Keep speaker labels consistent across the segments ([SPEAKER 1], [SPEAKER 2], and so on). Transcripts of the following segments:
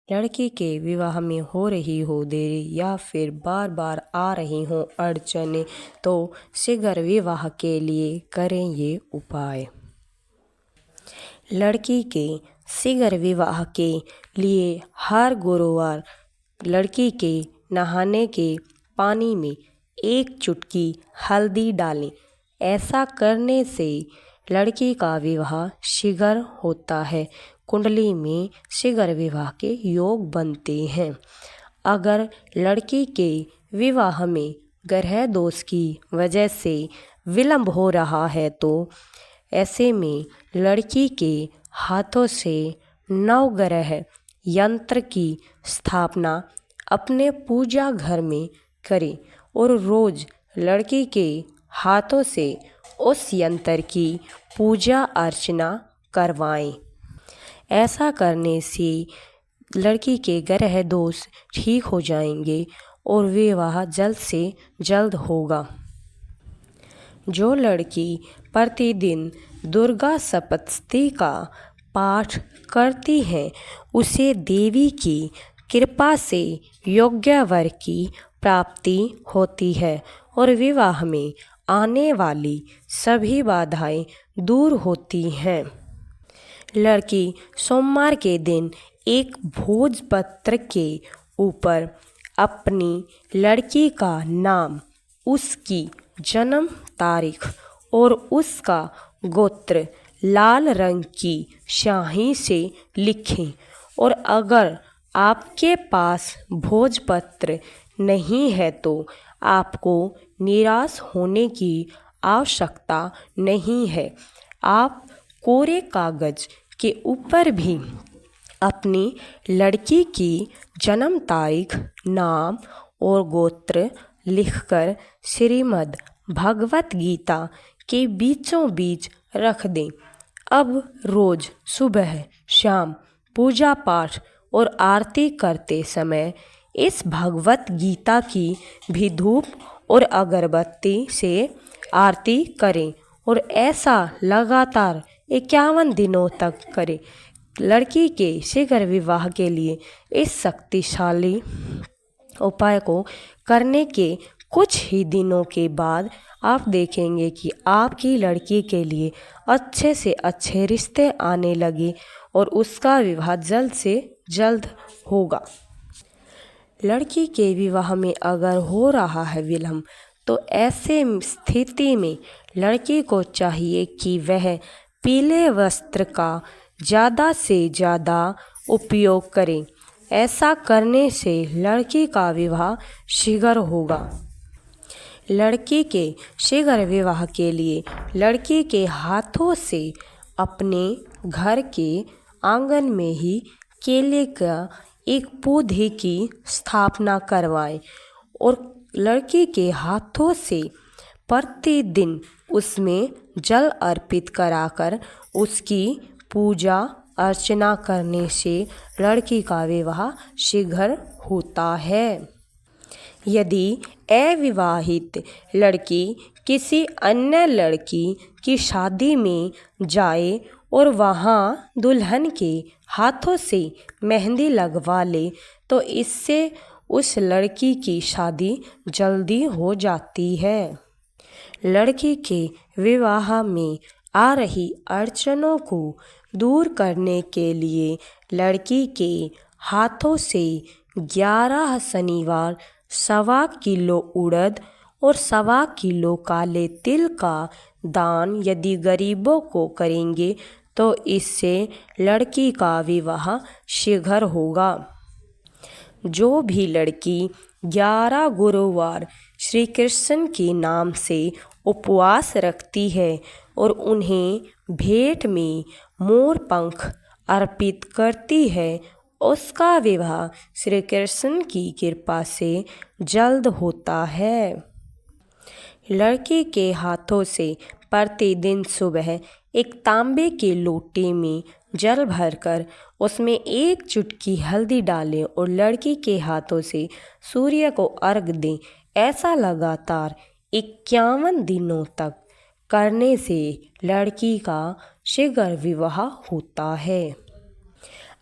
[SPEAKER 1] लड़की के विवाह में हो रही हो देरी या फिर बार बार आ रही हो अड़चने तो शीघ्र विवाह के लिए करें ये उपाय। लड़की के शीघ्र विवाह के लिए हर गुरुवार लड़की के नहाने के पानी में 1 चुटकी हल्दी डालें। ऐसा करने से लड़की का विवाह शीघ्र होता है। कुंडली में शीघ्र विवाह के योग बनते हैं। अगर लड़की के विवाह में ग्रह दोष की वजह से विलंब हो रहा है तो ऐसे में लड़की के हाथों से नवग्रह यंत्र की स्थापना अपने पूजा घर में करें और रोज लड़की के हाथों से उस यंत्र की पूजा अर्चना करवाएं। ऐसा करने से लड़की के ग्रह दोष ठीक हो जाएंगे और विवाह जल्द से जल्द होगा। जो लड़की प्रतिदिन दुर्गा सप्तशती का पाठ करती है उसे देवी की कृपा से योग्य वर की प्राप्ति होती है और विवाह में आने वाली सभी बाधाएं दूर होती हैं। लड़की सोमवार के दिन एक भोजपत्र के ऊपर अपनी लड़की का नाम, उसकी जन्म तारीख और उसका गोत्र लाल रंग की स्याही से लिखें और अगर आपके पास भोजपत्र नहीं है तो आपको निराश होने की आवश्यकता नहीं है। आप कोरे कागज के ऊपर भी अपनी लड़की की जन्म तारीख, नाम और गोत्र लिखकर श्रीमद् भगवत गीता के बीचों बीच रख दें। अब रोज सुबह शाम पूजा पाठ और आरती करते समय इस भगवत गीता की भी धूप और अगरबत्ती से आरती करें और ऐसा लगातार 51 दिनों तक करें। लड़की के शीघ्र विवाह के लिए इस शक्तिशाली उपाय को करने के कुछ ही दिनों के बाद आप देखेंगे कि आपकी लड़की के लिए अच्छे से अच्छे रिश्ते आने लगे और उसका विवाह जल्द से जल्द होगा। लड़की के विवाह में अगर हो रहा है विलंब तो ऐसे स्थिति में लड़की को चाहिए कि वह पीले वस्त्र का ज़्यादा से ज़्यादा उपयोग करें। ऐसा करने से लड़की का विवाह शीघ्र होगा। लड़की के शीघ्र विवाह के लिए लड़की के हाथों से अपने घर के आंगन में ही केले का एक पौधे की स्थापना करवाएं और लड़की के हाथों से प्रतिदिन उसमें जल अर्पित कराकर उसकी पूजा अर्चना करने से लड़की का विवाह शीघ्र होता है। यदि अविवाहित लड़की किसी अन्य लड़की की शादी में जाए और वहाँ दुल्हन के हाथों से मेहंदी लगवा ले तो इससे उस लड़की की शादी जल्दी हो जाती है। लड़की के विवाह में आ रही अड़चनों को दूर करने के लिए लड़की के हाथों से 11 शनिवार 1.25 किलो उड़द और 1.25 किलो काले तिल का दान यदि गरीबों को करेंगे तो इससे लड़की का विवाह शीघ्र होगा। जो भी लड़की 11 गुरुवार श्री कृष्ण के नाम से उपवास रखती है और उन्हें भेंट में मोर पंख अर्पित करती है उसका विवाह श्री कृष्ण की कृपा से जल्द होता है। लड़की के हाथों से प्रतिदिन सुबह एक तांबे के लोटे में जल भरकर उसमें 1 चुटकी हल्दी डालें और लड़की के हाथों से सूर्य को अर्घ दें। ऐसा लगातार 51 दिनों तक करने से लड़की का शीघ्र विवाह होता है।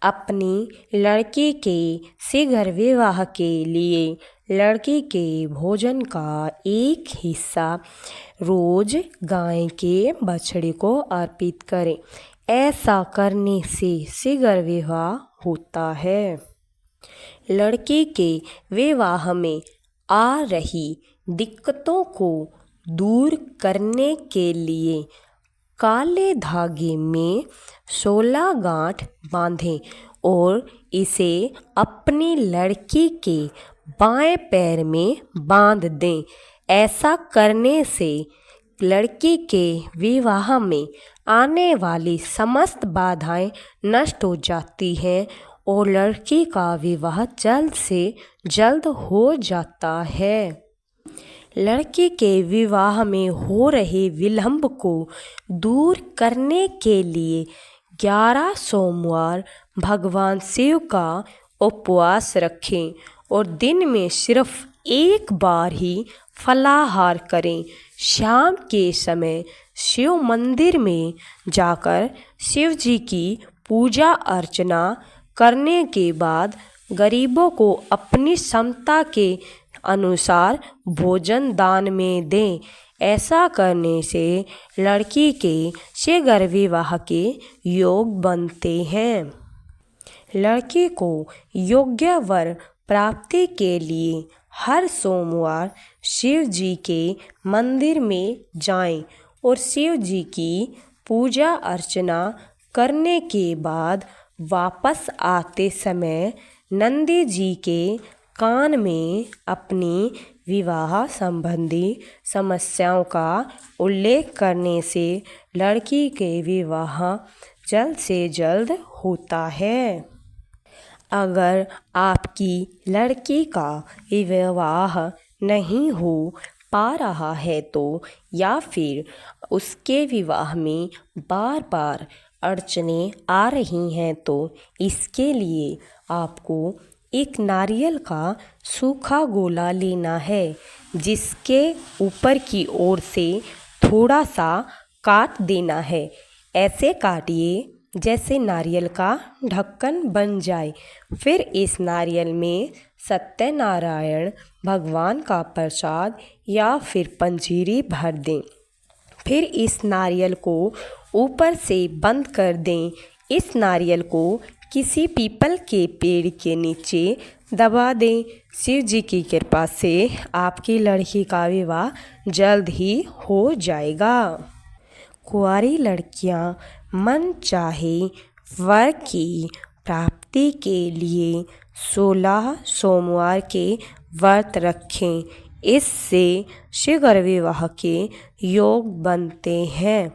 [SPEAKER 1] अपनी लड़की के शीघ्र विवाह के लिए लड़की के भोजन का एक हिस्सा रोज गाय के बछड़े को अर्पित करें। ऐसा करने से शीघ्र विवाह होता है। लड़की के विवाह में आ रही दिक्कतों को दूर करने के लिए काले धागे में 16 गांठ बांधें और इसे अपनी लड़की के बाएं पैर में बांध दें। ऐसा करने से लड़की के विवाह में आने वाली समस्त बाधाएं नष्ट हो जाती हैं और लड़की का विवाह जल्द से जल्द हो जाता है। लड़की के विवाह में हो रहे विलंब को दूर करने के लिए 11 सोमवार भगवान शिव का उपवास रखें और दिन में सिर्फ एक बार ही फलाहार करें। शाम के समय शिव मंदिर में जाकर शिव जी की पूजा अर्चना करने के बाद गरीबों को अपनी क्षमता के अनुसार भोजन दान में दें। ऐसा करने से लड़की के शीघ्र विवाह के योग बनते हैं। लड़की को योग्य वर प्राप्ति के लिए हर सोमवार शिव जी के मंदिर में जाएं और शिव जी की पूजा अर्चना करने के बाद वापस आते समय नंदी जी के कान में अपनी विवाह संबंधी समस्याओं का उल्लेख करने से लड़की के विवाह जल्द से जल्द होता है। अगर आपकी लड़की का विवाह नहीं हो पा रहा है तो या फिर उसके विवाह में बार बार अड़चनें आ रही हैं तो इसके लिए आपको एक नारियल का सूखा गोला लेना है, जिसके ऊपर की ओर से थोड़ा सा काट देना है। ऐसे काटिए जैसे नारियल का ढक्कन बन जाए। फिर इस नारियल में सत्यनारायण भगवान का प्रसाद या फिर पंजीरी भर दें। फिर इस नारियल को ऊपर से बंद कर दें। इस नारियल को किसी पीपल के पेड़ के नीचे दबा दें। शिव जी की कृपा से आपकी लड़की का विवाह जल्द ही हो जाएगा। कुंवारी लड़कियां मन चाहे वर की प्राप्ति के लिए 16 सोमवार के व्रत रखें। इससे शीघ्र विवाह के योग बनते हैं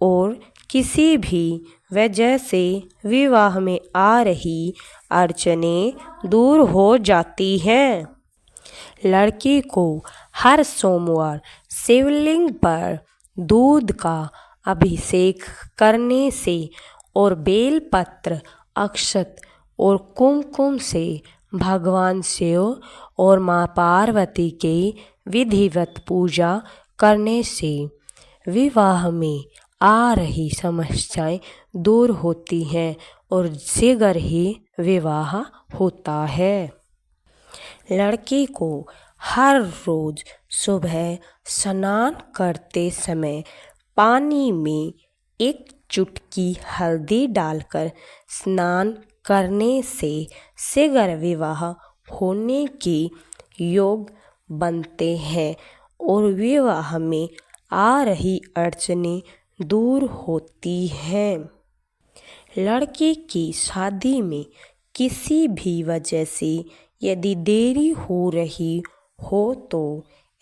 [SPEAKER 1] और किसी भी वजह से विवाह में आ रही अड़चनें दूर हो जाती हैं। लड़की को हर सोमवार शिवलिंग पर दूध का अभिषेक करने से और बेलपत्र, अक्षत और कुमकुम से भगवान शिव और माँ पार्वती के विधिवत पूजा करने से विवाह में आ रही समस्याएं दूर होती हैं और शीघ्र ही विवाह होता है। लड़की को हर रोज सुबह स्नान करते समय पानी में एक चुटकी हल्दी डालकर स्नान करने से शीघ्र विवाह होने के योग बनते हैं और विवाह में आ रही अड़चनें दूर होती हैं। लड़की की शादी में किसी भी वजह से यदि देरी हो रही हो तो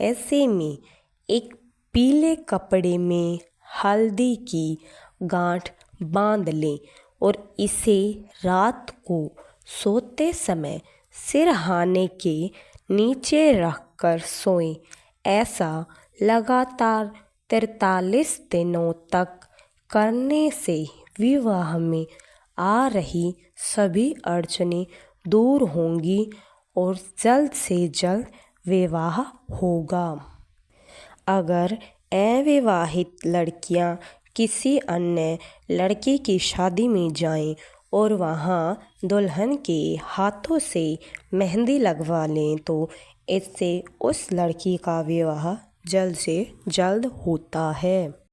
[SPEAKER 1] ऐसे में एक पीले कपड़े में हल्दी की गांठ बांध लें और इसे रात को सोते समय सिरहाने के नीचे रखकर सोएं। ऐसा लगातार 43 दिनों तक करने से विवाह में आ रही सभी अड़चनें दूर होंगी और जल्द से जल्द विवाह होगा। अगर अविवाहित लड़कियां किसी अन्य लड़के की शादी में जाएं और वहाँ दुल्हन के हाथों से मेहंदी लगवा लें तो इससे उस लड़की का विवाह जल्द से जल्द होता है।